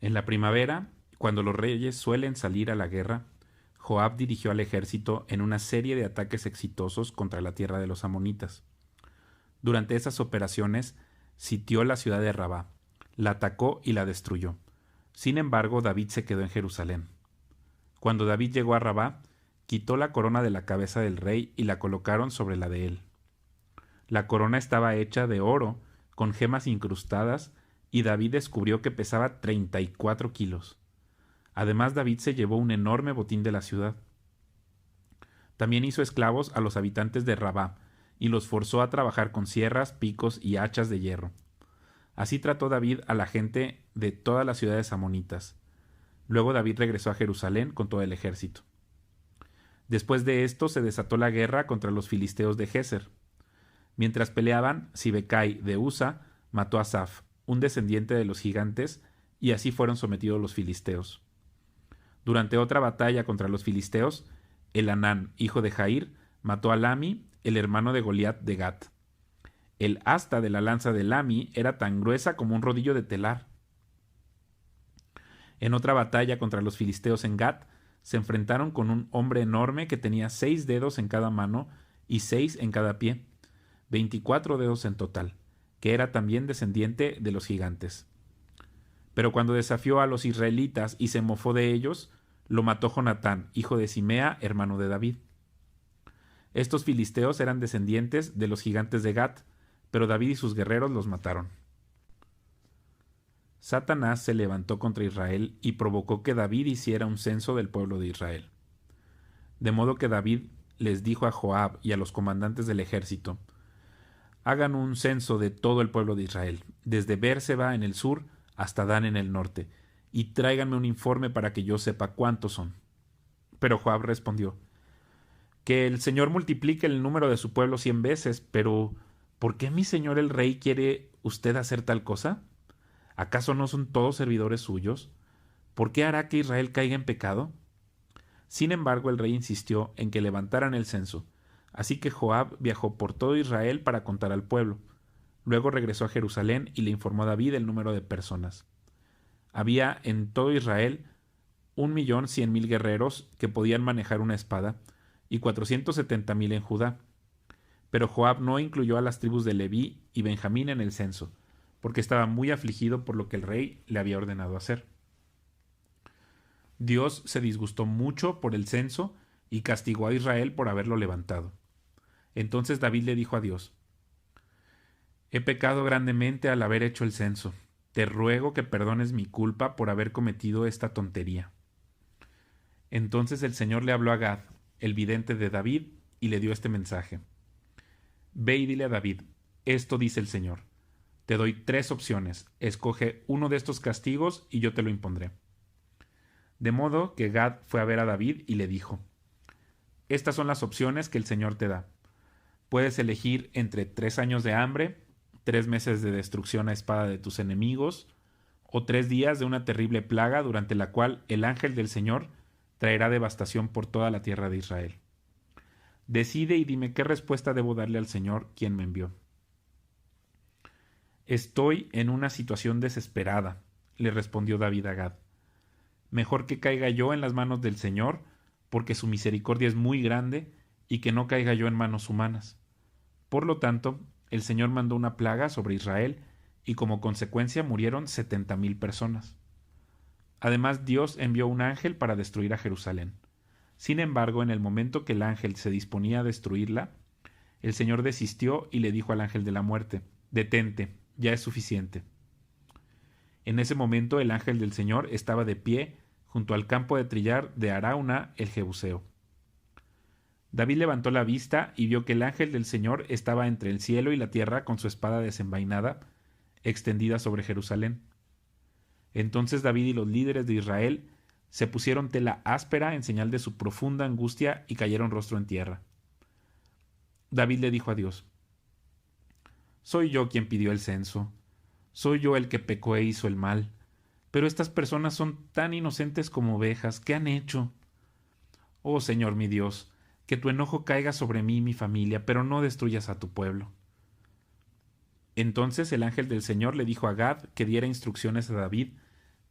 En la primavera, cuando los reyes suelen salir a la guerra, Joab dirigió al ejército en una serie de ataques exitosos contra la tierra de los amonitas. Durante esas operaciones, sitió la ciudad de Rabá, la atacó y la destruyó. Sin embargo, David se quedó en Jerusalén. Cuando David llegó a Rabá, quitó la corona de la cabeza del rey y la colocaron sobre la de él. La corona estaba hecha de oro, con gemas incrustadas, y David descubrió que pesaba 34 kilos. Además, David se llevó un enorme botín de la ciudad. También hizo esclavos a los habitantes de Rabá, y los forzó a trabajar con sierras, picos y hachas de hierro. Así trató David a la gente de todas las ciudades amonitas. Luego David regresó a Jerusalén con todo el ejército. Después de esto se desató la guerra contra los filisteos de Geser. Mientras peleaban, Sibecai de Usa mató a Saf, un descendiente de los gigantes, y así fueron sometidos los filisteos. Durante otra batalla contra los filisteos, Elanán, hijo de Jair, mató a Lami, el hermano de Goliat de Gat. El asta de la lanza de Lami era tan gruesa como un rodillo de telar. En otra batalla contra los filisteos en Gat, se enfrentaron con un hombre enorme que tenía 6 dedos en cada mano y 6 en cada pie, 24 dedos en total, que era también descendiente de los gigantes. Pero cuando desafió a los israelitas y se mofó de ellos, lo mató Jonatán, hijo de Simea, hermano de David. Estos filisteos eran descendientes de los gigantes de Gat, pero David y sus guerreros los mataron. Satanás se levantó contra Israel y provocó que David hiciera un censo del pueblo de Israel. De modo que David les dijo a Joab y a los comandantes del ejército: hagan un censo de todo el pueblo de Israel, desde Bérseba en el sur hasta Dan en el norte, y tráiganme un informe para que yo sepa cuántos son. Pero Joab respondió: que el Señor multiplique el número de su pueblo 100 veces, pero ¿por qué mi señor el rey quiere usted hacer tal cosa? ¿Acaso no son todos servidores suyos? ¿Por qué hará que Israel caiga en pecado? Sin embargo, el rey insistió en que levantaran el censo, así que Joab viajó por todo Israel para contar al pueblo. Luego regresó a Jerusalén y le informó a David el número de personas. Había en todo Israel 1.100.000 guerreros que podían manejar una espada, y 470.000 en Judá. Pero Joab no incluyó a las tribus de Leví y Benjamín en el censo, porque estaba muy afligido por lo que el rey le había ordenado hacer. Dios se disgustó mucho por el censo y castigó a Israel por haberlo levantado. Entonces David le dijo a Dios: he pecado grandemente al haber hecho el censo. Te ruego que perdones mi culpa por haber cometido esta tontería. Entonces el Señor le habló a Gad, el vidente de David, y le dio este mensaje: ve y dile a David: esto dice el Señor. Te doy 3 opciones. Escoge uno de estos castigos y yo te lo impondré. De modo que Gad fue a ver a David y le dijo: estas son las opciones que el Señor te da. Puedes elegir entre 3 años de hambre, 3 meses de destrucción a espada de tus enemigos, o 3 días de una terrible plaga durante la cual el ángel del Señor traerá devastación por toda la tierra de Israel. Decide y dime qué respuesta debo darle al Señor, quien me envió. Estoy en una situación desesperada, le respondió David a Gad. Mejor que caiga yo en las manos del Señor, porque su misericordia es muy grande, y que no caiga yo en manos humanas. Por lo tanto, el Señor mandó una plaga sobre Israel, y como consecuencia murieron 70.000 personas. Además, Dios envió un ángel para destruir a Jerusalén. Sin embargo, en el momento que el ángel se disponía a destruirla, el Señor desistió y le dijo al ángel de la muerte: detente, ya es suficiente. En ese momento el ángel del Señor estaba de pie junto al campo de trillar de Arauna el Jebuseo. David levantó la vista y vio que el ángel del Señor estaba entre el cielo y la tierra con su espada desenvainada, extendida sobre Jerusalén. Entonces David y los líderes de Israel se pusieron tela áspera en señal de su profunda angustia y cayeron rostro en tierra. David le dijo a Dios: soy yo quien pidió el censo, soy yo el que pecó e hizo el mal, pero estas personas son tan inocentes como ovejas. ¿Qué han hecho? Oh Señor mi Dios, que tu enojo caiga sobre mí y mi familia, pero no destruyas a tu pueblo. Entonces el ángel del Señor le dijo a Gad que diera instrucciones a David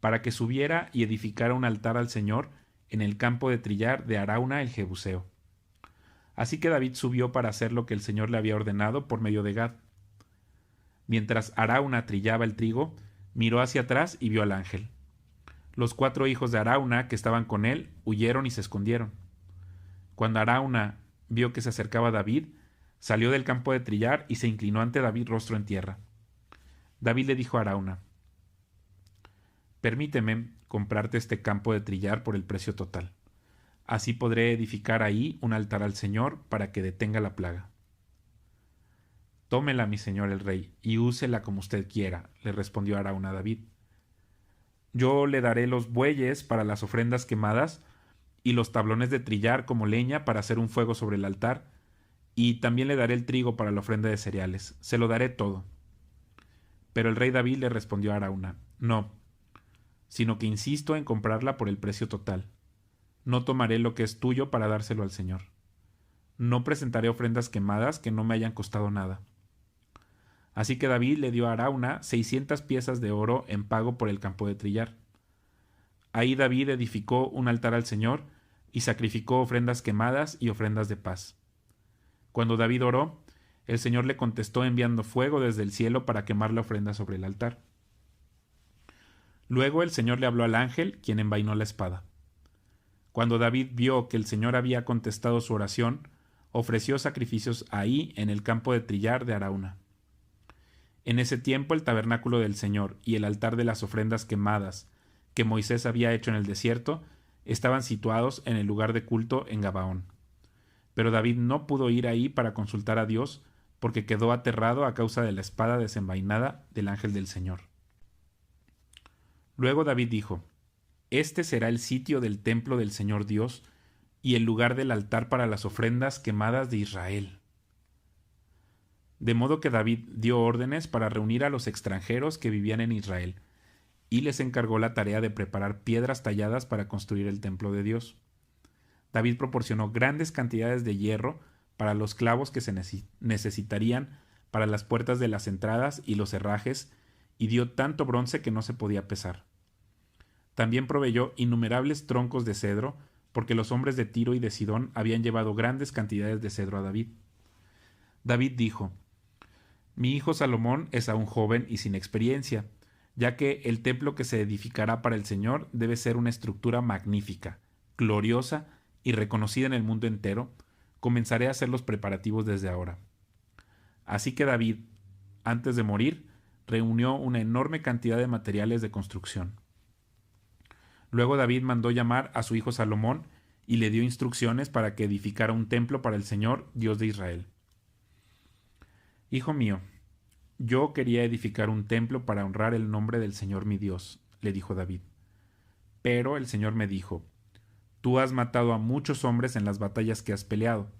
para que subiera y edificara un altar al Señor en el campo de trillar de Arauna el Jebuseo. Así que David subió para hacer lo que el Señor le había ordenado por medio de Gad. Mientras Arauna trillaba el trigo, miró hacia atrás y vio al ángel. Los 4 hijos de Arauna que estaban con él huyeron y se escondieron. Cuando Arauna vio que se acercaba David, salió del campo de trillar y se inclinó ante David rostro en tierra. David le dijo a Arauna: «Permíteme comprarte este campo de trillar por el precio total. Así podré edificar ahí un altar al Señor para que detenga la plaga». «Tómela, mi señor el rey, y úsela como usted quiera», le respondió Arauna a David. «Yo le daré los bueyes para las ofrendas quemadas y los tablones de trillar como leña para hacer un fuego sobre el altar, y también le daré el trigo para la ofrenda de cereales. Se lo daré todo». Pero el rey David le respondió a Arauna: «No, sino que insisto en comprarla por el precio total. No tomaré lo que es tuyo para dárselo al Señor. No presentaré ofrendas quemadas que no me hayan costado nada». Así que David le dio a Arauna 600 piezas de oro en pago por el campo de trillar. Ahí David edificó un altar al Señor y sacrificó ofrendas quemadas y ofrendas de paz. Cuando David oró, el Señor le contestó enviando fuego desde el cielo para quemar la ofrenda sobre el altar. Luego el Señor le habló al ángel, quien envainó la espada. Cuando David vio que el Señor había contestado su oración, ofreció sacrificios ahí en el campo de trillar de Arauna. En ese tiempo el tabernáculo del Señor y el altar de las ofrendas quemadas que Moisés había hecho en el desierto estaban situados en el lugar de culto en Gabaón. Pero David no pudo ir ahí para consultar a Dios porque quedó aterrado a causa de la espada desenvainada del ángel del Señor. Luego David dijo: «Este será el sitio del templo del Señor Dios y el lugar del altar para las ofrendas quemadas de Israel». De modo que David dio órdenes para reunir a los extranjeros que vivían en Israel, y les encargó la tarea de preparar piedras talladas para construir el templo de Dios. David proporcionó grandes cantidades de hierro para los clavos que se necesitarían para las puertas de las entradas y los herrajes, y dio tanto bronce que no se podía pesar. También proveyó innumerables troncos de cedro, porque los hombres de Tiro y de Sidón habían llevado grandes cantidades de cedro a David. David dijo: «Mi hijo Salomón es aún joven y sin experiencia, ya que el templo que se edificará para el Señor debe ser una estructura magnífica, gloriosa y reconocida en el mundo entero. Comenzaré a hacer los preparativos desde ahora». Así que David, antes de morir, reunió una enorme cantidad de materiales de construcción. Luego David mandó llamar a su hijo Salomón y le dio instrucciones para que edificara un templo para el Señor, Dios de Israel. «Hijo mío, yo quería edificar un templo para honrar el nombre del Señor mi Dios», le dijo David. «Pero el Señor me dijo: Tú has matado a muchos hombres en las batallas que has peleado.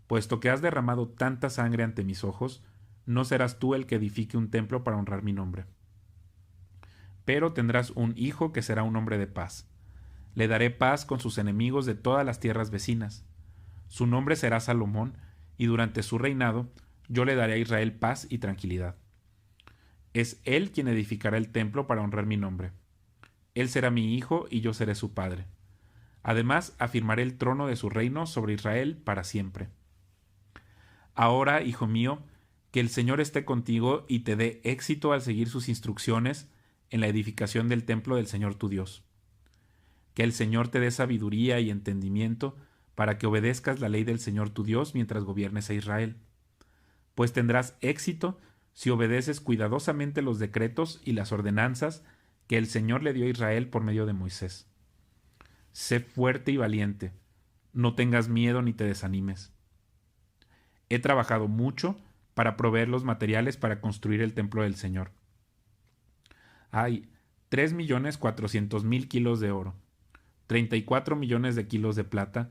Puesto que has derramado tanta sangre ante mis ojos, no serás tú el que edifique un templo para honrar mi nombre. Pero tendrás un hijo que será un hombre de paz. Le daré paz con sus enemigos de todas las tierras vecinas. Su nombre será Salomón, y durante su reinado yo le daré a Israel paz y tranquilidad. Es él quien edificará el templo para honrar mi nombre. Él será mi hijo y yo seré su padre. Además, afirmaré el trono de su reino sobre Israel para siempre. Ahora, hijo mío, que el Señor esté contigo y te dé éxito al seguir sus instrucciones en la edificación del templo del Señor tu Dios. Que el Señor te dé sabiduría y entendimiento para que obedezcas la ley del Señor tu Dios mientras gobiernes a Israel. Pues tendrás éxito si obedeces cuidadosamente los decretos y las ordenanzas que el Señor le dio a Israel por medio de Moisés. Sé fuerte y valiente, no tengas miedo ni te desanimes. He trabajado mucho para proveer los materiales para construir el templo del Señor. Hay 3.400.000 kilos de oro, 34 millones de kilos de plata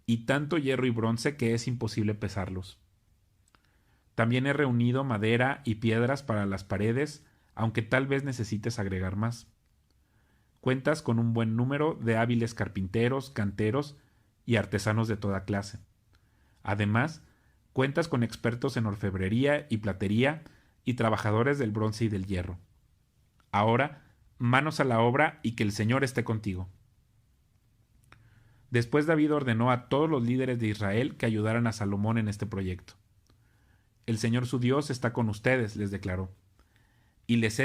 y tanto hierro y bronce que es imposible pesarlos. También he reunido madera y piedras para las paredes, aunque tal vez necesites agregar más. Cuentas con un buen número de hábiles carpinteros, canteros y artesanos de toda clase. Además, cuentas con expertos en orfebrería y platería y trabajadores del bronce y del hierro. Ahora, manos a la obra y que el Señor esté contigo. Después David ordenó a todos los líderes de Israel que ayudaran a Salomón en este proyecto. El Señor su Dios está con ustedes, les declaró, y les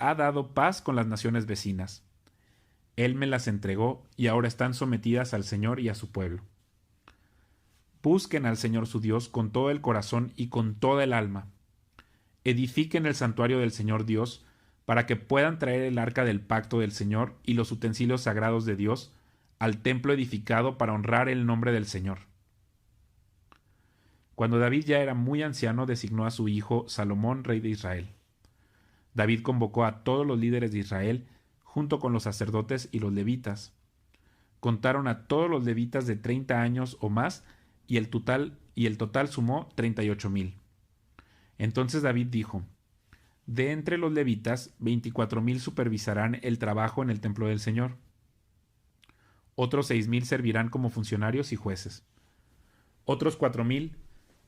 ha dado paz con las naciones vecinas. Él me las entregó y ahora están sometidas al Señor y a su pueblo. Busquen al Señor su Dios con todo el corazón y con toda el alma. Edifiquen el santuario del Señor Dios para que puedan traer el arca del pacto del Señor y los utensilios sagrados de Dios al templo edificado para honrar el nombre del Señor. Cuando David ya era muy anciano, designó a su hijo Salomón rey de Israel. David convocó a todos los líderes de Israel, junto con los sacerdotes y los levitas. Contaron a todos los levitas de 30 años o más, y el total sumó 38,000. Entonces David dijo: de entre los levitas, 24,000 supervisarán el trabajo en el templo del Señor. Otros 6,000 servirán como funcionarios y jueces. Otros 4,000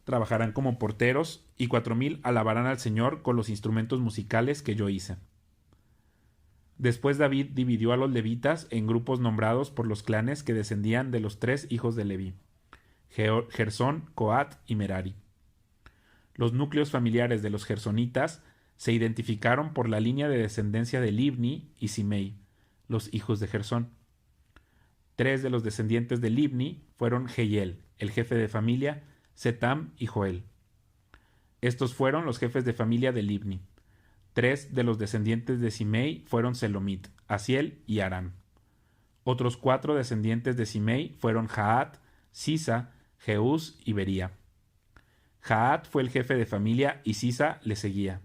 trabajarán como porteros y 4,000 alabarán al Señor con los instrumentos musicales que yo hice. Después David dividió a los levitas en grupos nombrados por los clanes que descendían de los 3 hijos de Leví: Gersón, Coat y Merari. Los núcleos familiares de los gersonitas se identificaron por la línea de descendencia de Libni y Simei, los hijos de Gersón. 3 de los descendientes de Libni fueron Jehiel, el jefe de familia, Setam y Joel. Estos fueron los jefes de familia de Libni. 3 de los descendientes de Simei fueron Selomit, Asiel y Aram. Otros 4 descendientes de Simei fueron Jaat, Sisa, Jeús y Bería. Jaat fue el jefe de familia y Sisa le seguía.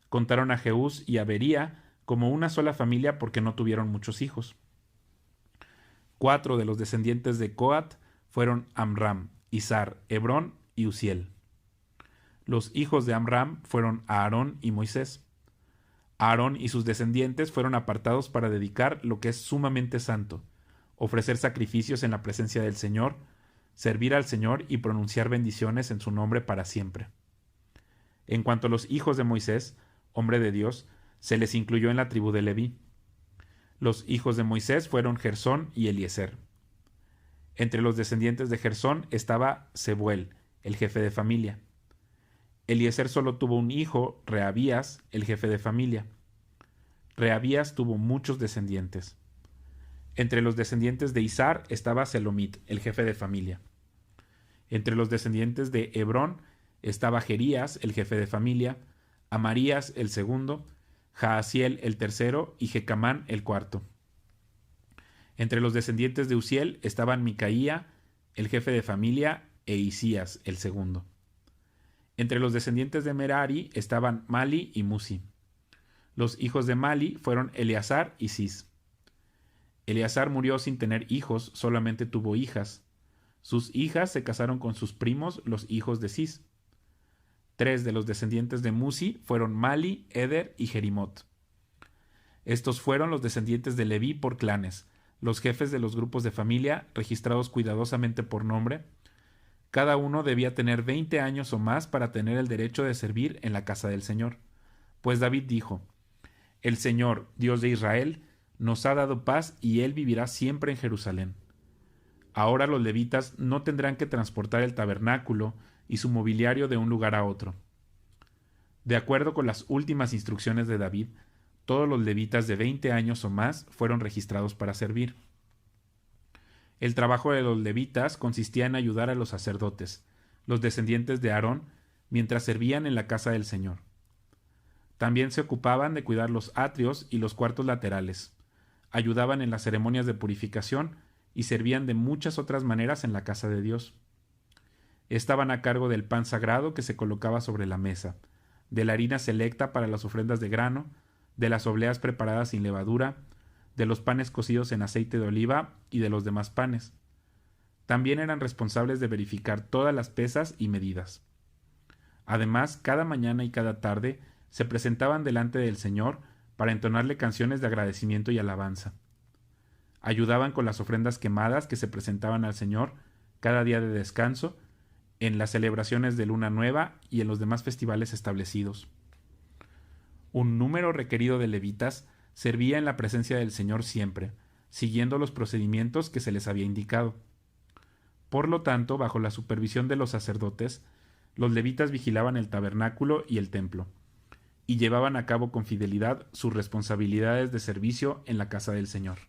Contaron a Jeús y a Bería como una sola familia porque no tuvieron muchos hijos. 4 de los descendientes de Coat fueron Amram, Izar, Hebrón y Uziel. Los hijos de Amram fueron Aarón y Moisés. Aarón y sus descendientes fueron apartados para dedicar lo que es sumamente santo, ofrecer sacrificios en la presencia del Señor, servir al Señor y pronunciar bendiciones en su nombre para siempre. En cuanto a los hijos de Moisés, hombre de Dios, se les incluyó en la tribu de Leví. Los hijos de Moisés fueron Gersón y Eliezer. Entre los descendientes de Gersón estaba Sebuel, el jefe de familia. Eliezer solo tuvo un hijo, Rehabías, el jefe de familia. Rehabías tuvo muchos descendientes. Entre los descendientes de Izar estaba Selomit, el jefe de familia. Entre los descendientes de Hebrón estaba Jerías, el jefe de familia, Amarías, el segundo, Jaasiel, el tercero, y Jecamán, el cuarto. Entre los descendientes de Uziel estaban Micaía, el jefe de familia, e Isías, el segundo. Entre los descendientes de Merari estaban Mali y Musi. Los hijos de Mali fueron Eleazar y Cis. Eleazar murió sin tener hijos, solamente tuvo hijas. Sus hijas se casaron con sus primos, los hijos de Cis. 3 de los descendientes de Musi fueron Mali, Eder y Jerimot. Estos fueron los descendientes de Leví por clanes, los jefes de los grupos de familia, registrados cuidadosamente por nombre. Cada uno debía tener 20 años o más para tener el derecho de servir en la casa del Señor. Pues David dijo: el Señor, Dios de Israel, nos ha dado paz y Él vivirá siempre en Jerusalén. Ahora los levitas no tendrán que transportar el tabernáculo y su mobiliario de un lugar a otro. De acuerdo con las últimas instrucciones de David, todos los levitas de 20 años o más fueron registrados para servir. El trabajo de los levitas consistía en ayudar a los sacerdotes, los descendientes de Aarón, mientras servían en la casa del Señor. También se ocupaban de cuidar los atrios y los cuartos laterales, ayudaban en las ceremonias de purificación y servían de muchas otras maneras en la casa de Dios. Estaban a cargo del pan sagrado que se colocaba sobre la mesa, de la harina selecta para las ofrendas de grano, de las obleas preparadas sin levadura, de los panes cocidos en aceite de oliva y de los demás panes. También eran responsables de verificar todas las pesas y medidas. Además, cada mañana y cada tarde se presentaban delante del Señor para entonarle canciones de agradecimiento y alabanza. Ayudaban con las ofrendas quemadas que se presentaban al Señor cada día de descanso, en las celebraciones de Luna Nueva y en los demás festivales establecidos. Un número requerido de levitas servía en la presencia del Señor siempre, siguiendo los procedimientos que se les había indicado. Por lo tanto, bajo la supervisión de los sacerdotes, los levitas vigilaban el tabernáculo y el templo, y llevaban a cabo con fidelidad sus responsabilidades de servicio en la casa del Señor.